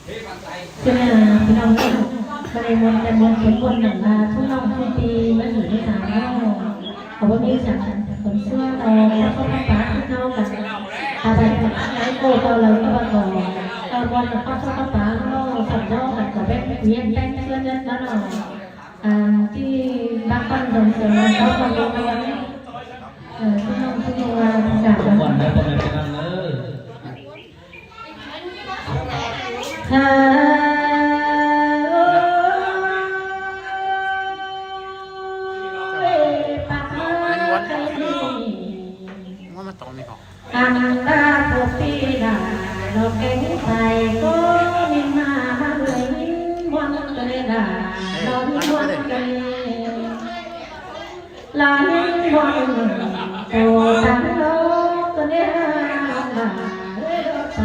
cho nên làพี่น้องมาในมนแต่มนเป็นคนหนึ่งมาทุกน้องทุกปีมาอยู่ที่ศาลเราเขาว่ามีสังคนเชื่อเราแล้วก็ป้าป้าที่เข้ากันอะไรกันไอ้โก้เราเลยก็มาก่อนเราวันเราก็ชอบป้าป้าเราสับเรากันกับแบบเวียนแป้งเชื่อเล่นแล้วเราที่บ้านปั้นโดนเสือเขาทำลงมาวันนี้ทุกน้องทุกโรงงานจาก ก่อนได้คนเป็นนั่นเลย ค่ะอันดาตุปีดาโลกเก่งไทยก็มีมาเลยวันเลยดาลอนวันเลยลานวันโตตันโลกเนี่ยมาเลยไป